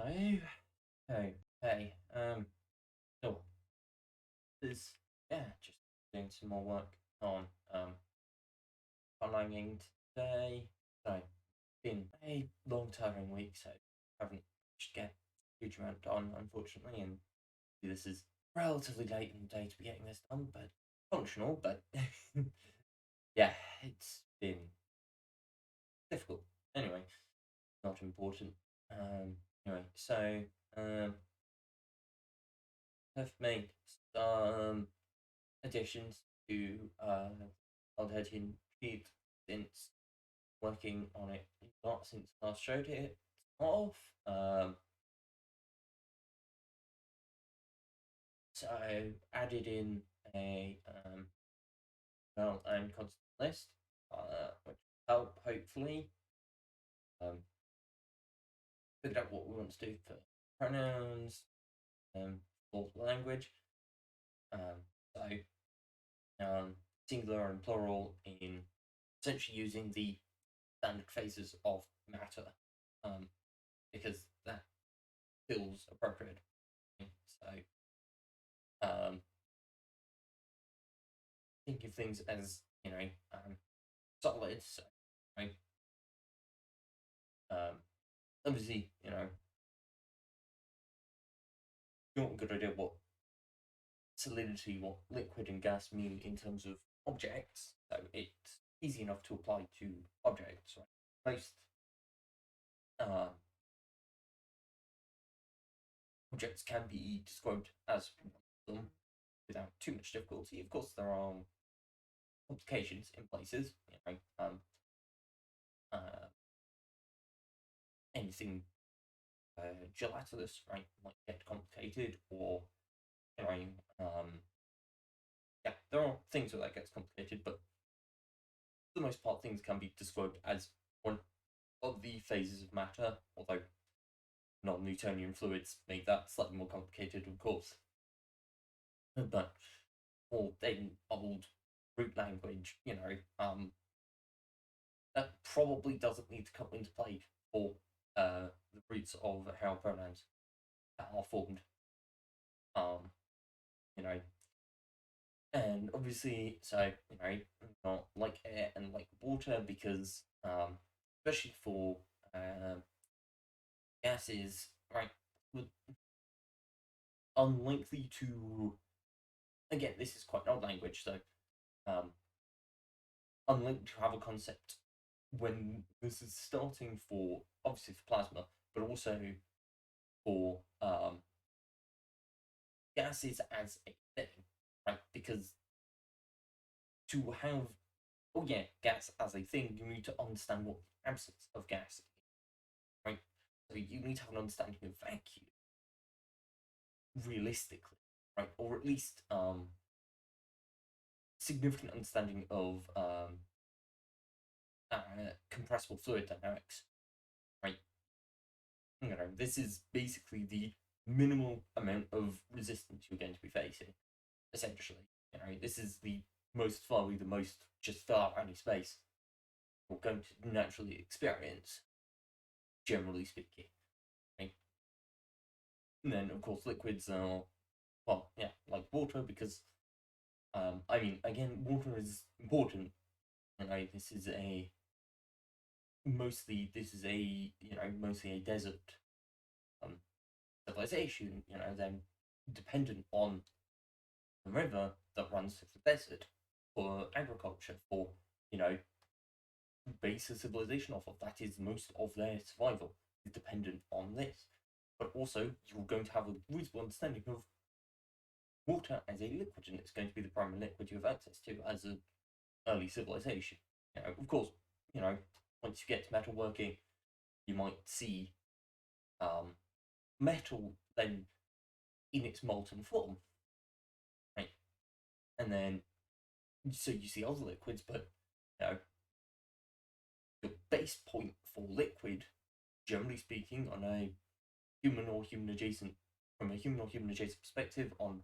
Hey, so this, just doing some more work on online today. So, been a long tiring week, so haven't managed to get a huge amount done, unfortunately, and this is relatively late in the day to be getting this done, but functional, but yeah, it's been difficult. Anyway, not important. Anyway, so, um, I've made some additions to Old Hertian Sheet since working on it, not since I last showed it off. So I added in a well and constant list, which will help hopefully figure out what we want to do for pronouns, for language. Um, so um, singular and plural in essentially using the standard phases of matter, because that feels appropriate. So, think of things as solids. So, right? Um, obviously, you want a good idea what solidity, what liquid and gas mean in terms of objects. So it's easy enough to apply to objects. Right? Most um, objects can be described as them without too much difficulty. Of course, there are complications in places. Uh, anything gelatinous, right, might get complicated, or you know, yeah, there are things where that gets complicated, but for the most part, things can be described as one of the phases of matter, although non-Newtonian fluids make that slightly more complicated, of course. But for then old root language, that probably doesn't need to come into play for the roots of how pronouns are formed. Um, you know, and obviously, so not like air and like water because, especially for gases, right, unlikely to. Again, this is quite an old language, so um, unlikely to have a concept when this is starting for obviously for plasma, but also for gases as a thing, right? Because to have gas as a thing, you need to understand what the absence of gas is, right? So you need to have an understanding of vacuum realistically, right? Or at least significant understanding of compressible fluid dynamics, right? This is basically the minimal amount of resistance you're going to be facing, essentially. This is the most finally the most just fill out any space you're going to naturally experience, generally speaking. Right? And then, of course, liquids are, well, yeah, like water, because, again, water is important. This is a mostly a desert um, civilization. Then dependent on the river that runs through the desert for agriculture, for you know base a civilization off of. That is most of their survival is dependent on this. But also, you're going to have a reasonable understanding of water as a liquid, and it's going to be the primary liquid you have access to as an early civilization. Of course, once you get to metalworking, you might see metal then in its molten form, right? And then so you see other liquids, but you know, the base point for liquid, generally speaking, on a human or human adjacent from a human or human adjacent perspective on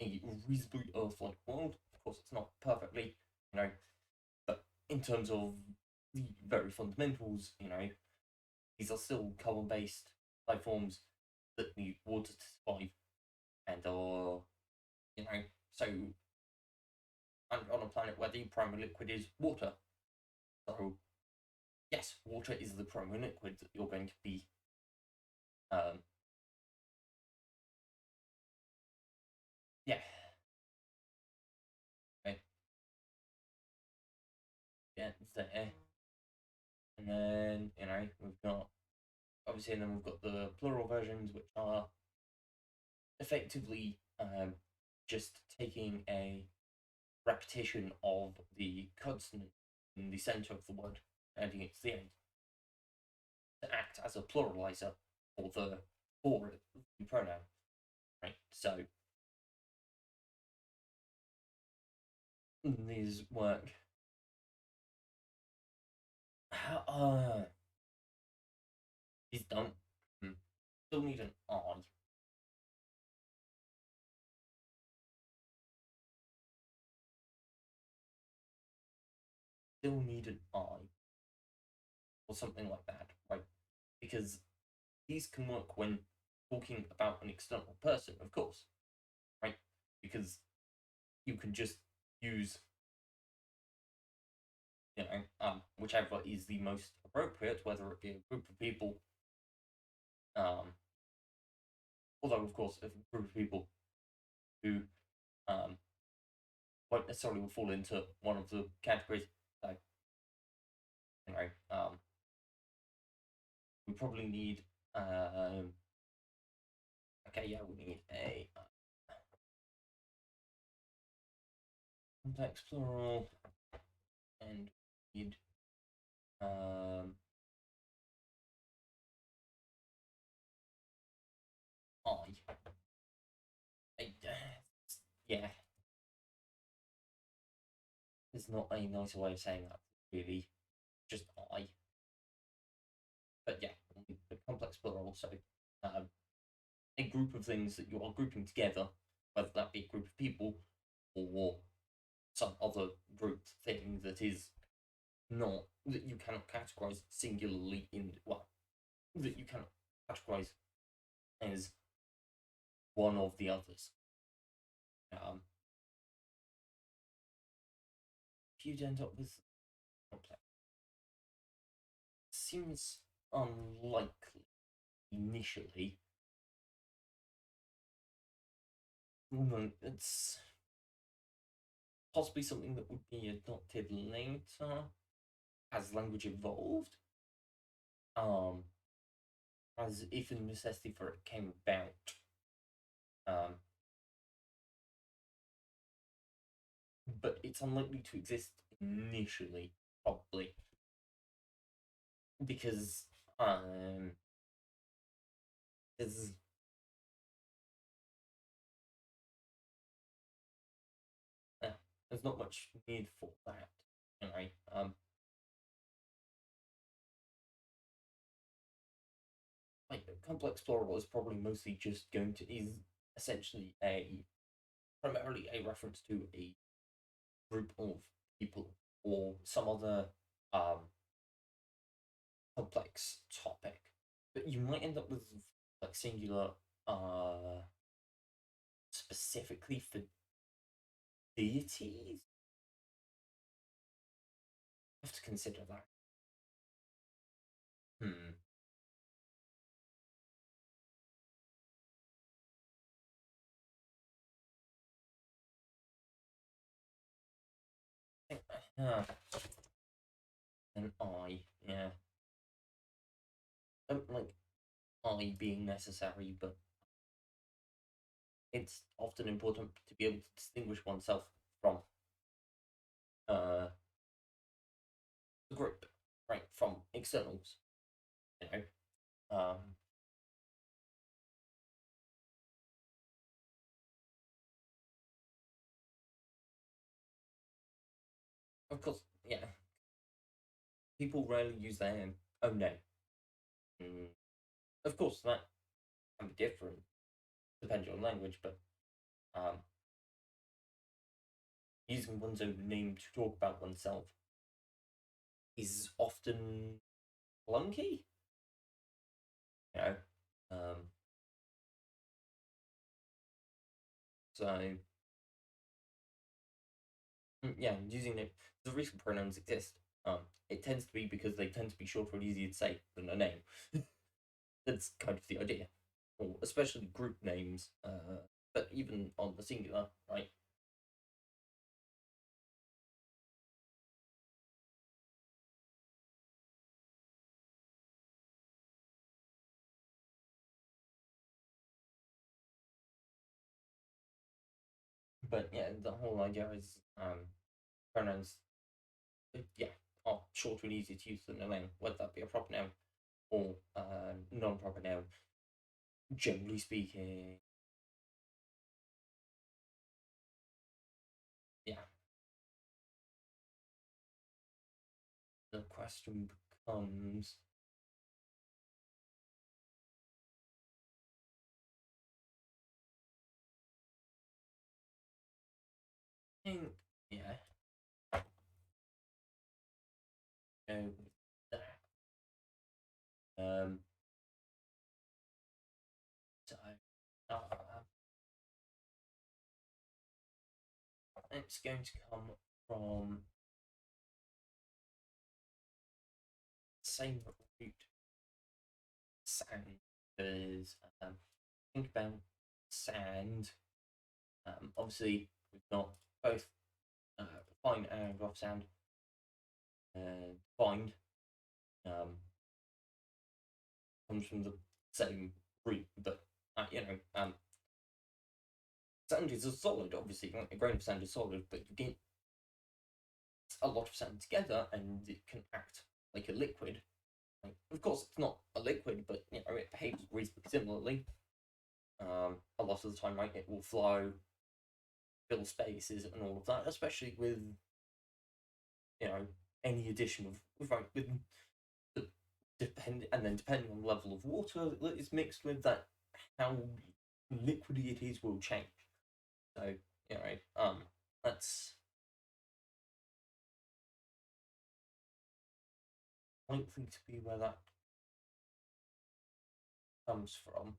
a reasonably Earth-like world. Of course, it's not perfectly, but in terms of the very fundamentals, these are still carbon-based life forms that need water to survive and are, so on a planet where the primary liquid is water. So yes, water is the primary liquid that you're going to be um, yeah. Okay. Yeah, it's there. And then, we've got obviously, and then we've got the plural versions, which are effectively just taking a repetition of the consonant in the center of the word, adding it to the end to act as a pluralizer for the pronoun, right? So these work. These don't. Still need an I. Still need an I or something like that, right? Because these can work when talking about an external person, of course, right? Because you can just use, whichever is the most appropriate, whether it be a group of people, um, although of course, if a group of people who um, won't necessarily fall into one of the categories, so we probably need, okay, yeah, we need a complex plural, and we need um, I. Yeah, there's not a nicer way of saying that, really. Just I. But yeah, the complex plural. So um, a group of things that you are grouping together, whether that be a group of people or some other group thing that is not that you cannot categorize singularly in that you cannot categorize as one of the others. Um, if you'd end up with complex, seems unlikely initially. It's possibly something that would be adopted later as language evolved. As if the necessity for it came about. Um, but it's unlikely to exist initially, probably, because there's uh, there's not much need for that. Anyway, like complex plural is probably mostly just going to is essentially a primarily a reference to a group of people or some other um complex topic. But you might end up with like singular specifically for deities. I have to consider that. Hmm. Uh, an I, yeah. I don't like I being necessary, but it's often important to be able to distinguish oneself from uh, the group, right? From externals, you know. Um, of course, yeah. People rarely use their own name. Mm. Of course, that can be different depending on language, but um, using one's own name to talk about oneself is often clunky, you know. Um, so yeah, using it. The reason pronouns exist, it tends to be because they tend to be shorter and easier to say than a name. That's kind of the idea, or especially group names. But even on the singular, right? But yeah, the whole idea is pronouns, yeah, are shorter and easier to use than a noun, whether that be a proper noun or non-proper noun. Generally speaking, yeah. The question becomes, I think, yeah, go with that. So, uh, it's going to come from same root sand, because think about sand. Obviously, we've got both uh, fine and rough sand. Fine comes from the same root, but sand is a solid. Obviously, a grain of sand is solid, but you get a lot of sand together, and it can act like a liquid. Like, of course, it's not a liquid, but it behaves reasonably similarly. A lot of the time, right, it will flow, fill spaces, and all of that. Especially with you know any addition of right with the and then depending on the level of water that is mixed with that, how liquidy it is will change. So that's likely to be where that comes from.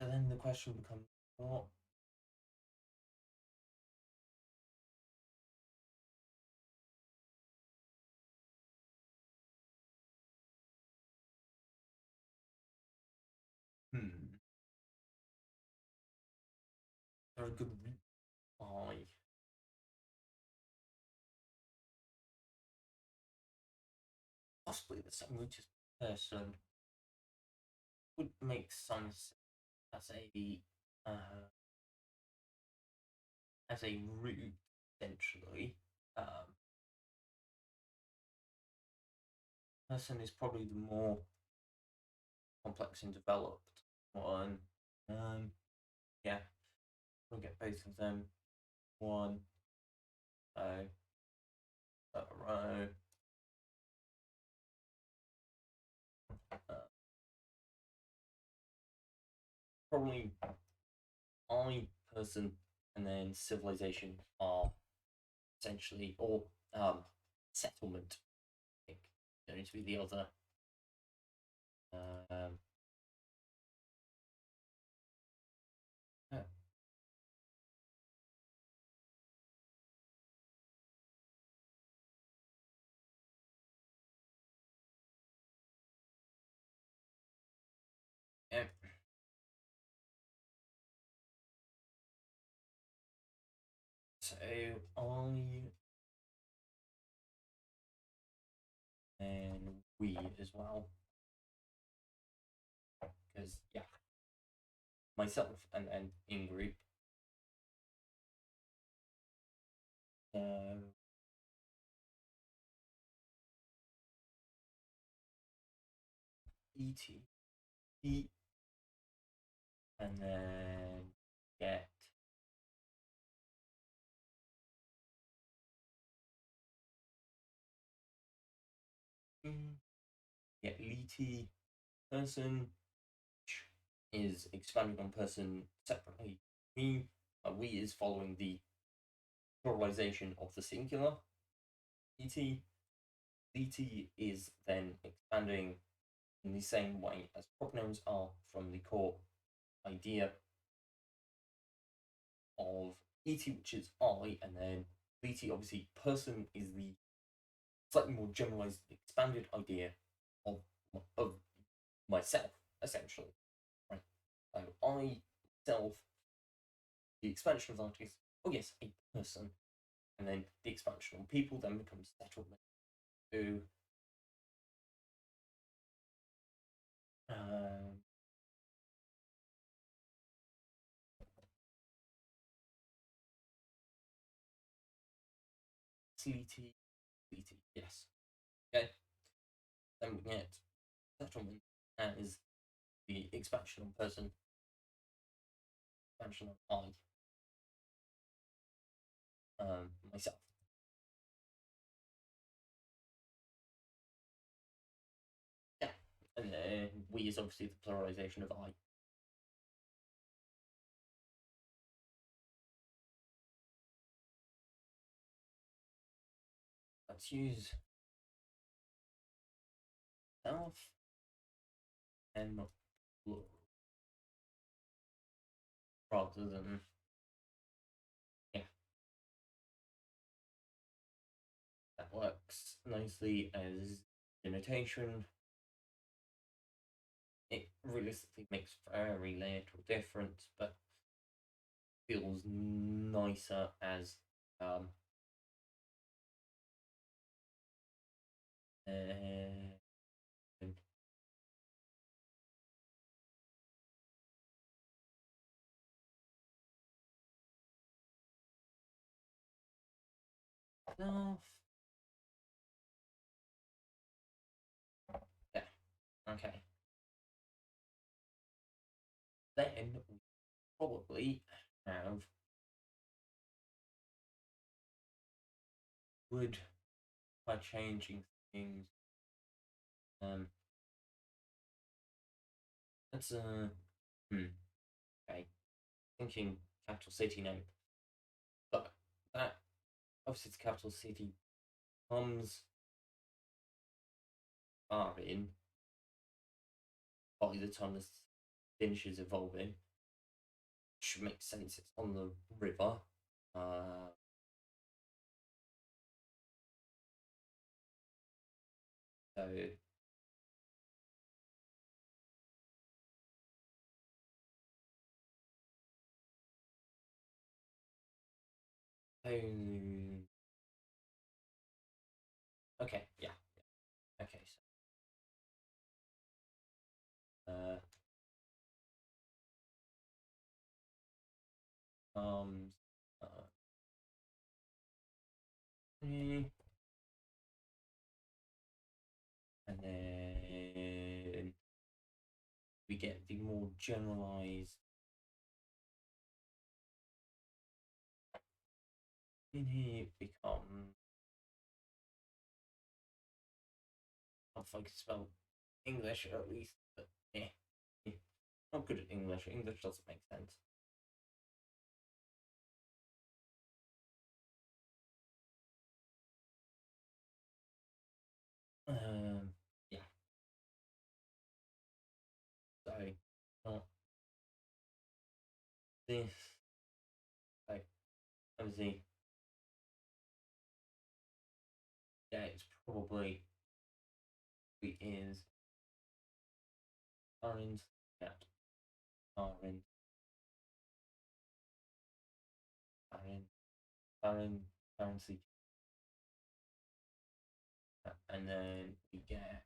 And then the question becomes, what? Hmm. Very good reply. Possibly the same richest person would make sense as uh, a root essentially. Um, Person is probably the more complex and developed one. Yeah, we'll get both of them. One, so a row. Uh, Probably I person and then civilization are essentially, or settlement. I think going to be the other. Um, uh, yeah. So I and we as well, because yeah, myself and then in group. Uh, et e and then get get lit person is expanding on person separately. We is following the pluralization of the singular et. Et is then expanding in the same way as pronouns are from the core idea of et, which is I, and then et, obviously, person is the slightly more generalized, expanded idea of of myself, essentially. Right? So I myself, the expansion of that is, oh yes, a person, and then the expansion on people then becomes settlement to um, sleety, sleety, yes. Okay, then we get settlement as the expansion on person, expansion on I, myself. Yeah, and we is obviously the pluralization of I. Let's use self and plural rather than, yeah, that works nicely as denotation. It realistically makes very little difference, but feels nicer as um, uh, self. Yeah, okay. Then we probably have would by changing things. Um, let's okay. Thinking capital city name, but that obviously it's capital city comes in by the time this finishes evolving, which makes sense. It's on the river. Uh, so oh, okay, yeah, okay. So uh, and then we get the more generalized in here become, if I can spell English at least, but yeah, not good at English. English doesn't make sense. Yeah. So, not this. So, obviously, yeah, it's probably it is orange. Yeah, orange, orange, orange, currency, and then we get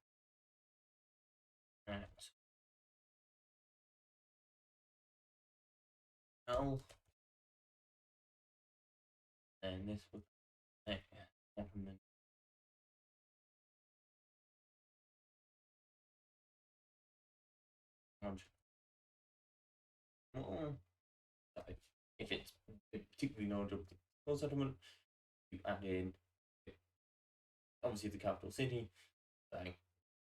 that L, and this would complement. Well, so if it's particularly notable settlement, you add in obviously the capital city, so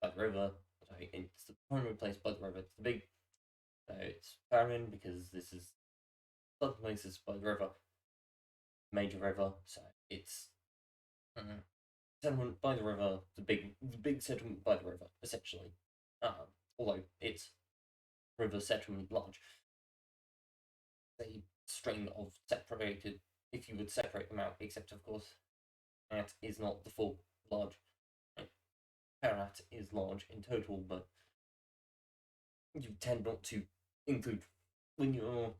by the river. So it's the primary place by the river. It's the big. So it's Farian because this is other places by the river. major river, so it's settlement by the river, the big settlement by the river, essentially. Although it's river settlement large, a string of separated. If you would separate them out, except of course, that is not the full large. Right? Perat is large in total, but you tend not to include when you're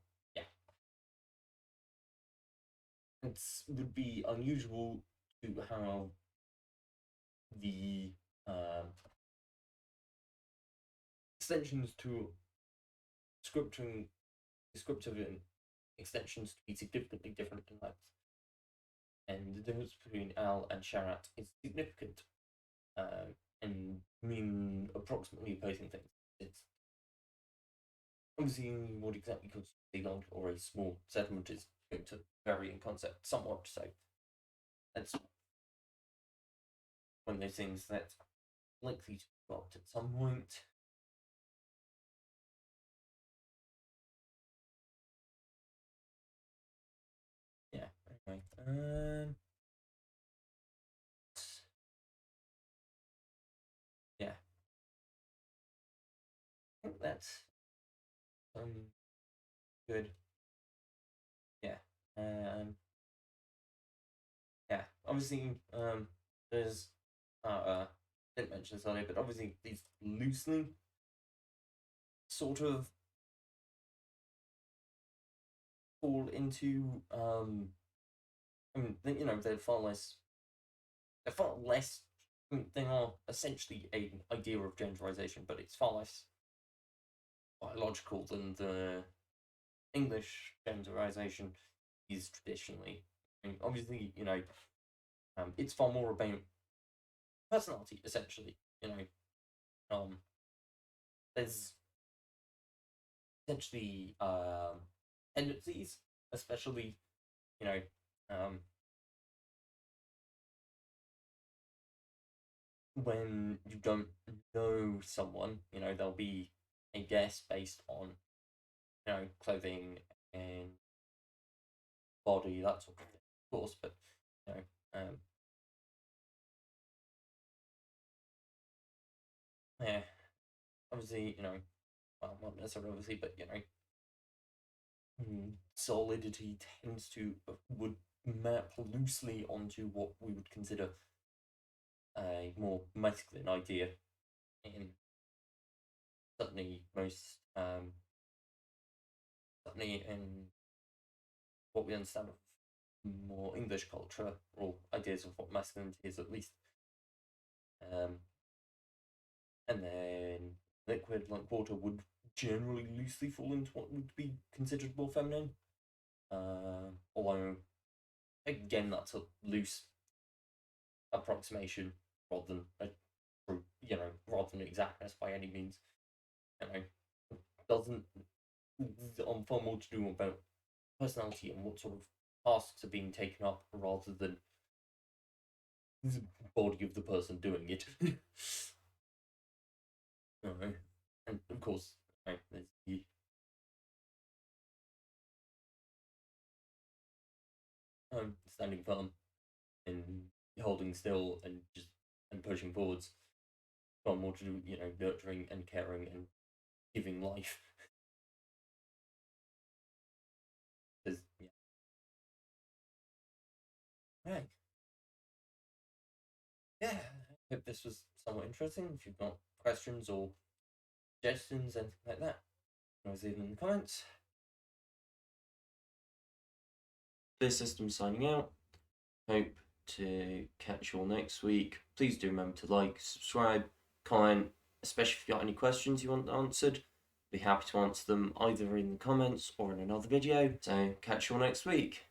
it would be unusual to have the extensions to descriptive and extensions to be significantly different in length. And the difference between Al and Sharat is significant and mean approximately opposing things. It's obviously what exactly constitutes a large or a small settlement is going to vary in concept somewhat, so that's one of those things that's likely to be dropped at some point. Yeah, anyway. Yeah. I think that's good. Yeah. Yeah. Obviously, there's didn't mention this earlier, but obviously these loosely sort of fall into I mean, they're far less. They're far less. They are essentially an idea of genderization, but it's far less biological than the English genderization is traditionally. I mean, obviously, it's far more about personality, essentially. There's essentially tendencies, especially, you know, when you don't know someone, there'll be a guess based on, clothing and body, that sort of thing, of course, but, yeah, obviously, well, not necessarily obviously, but, solidity tends to, would map loosely onto what we would consider a more masculine idea in certainly most certainly in what we understand of more English culture or ideas of what masculinity is at least. And then liquid like water would generally loosely fall into what would be considered more feminine. Although again that's a loose approximation rather than a true, rather than exactness by any means. It doesn't far more to do about personality and what sort of tasks are being taken up rather than the body of the person doing it. And of course, there's the standing firm and holding still and just and pushing forwards. Far more to do, nurturing and caring and giving life. There's, yeah. Right. Yeah, I hope this was somewhat interesting. If you've got questions or suggestions, anything like that, always leave them in the comments. This system signing out. Hope to catch you all next week. Please do remember to like, subscribe, comment, especially if you've got any questions you want answered. Be happy to answer them either in the comments or in another video. So catch you all next week.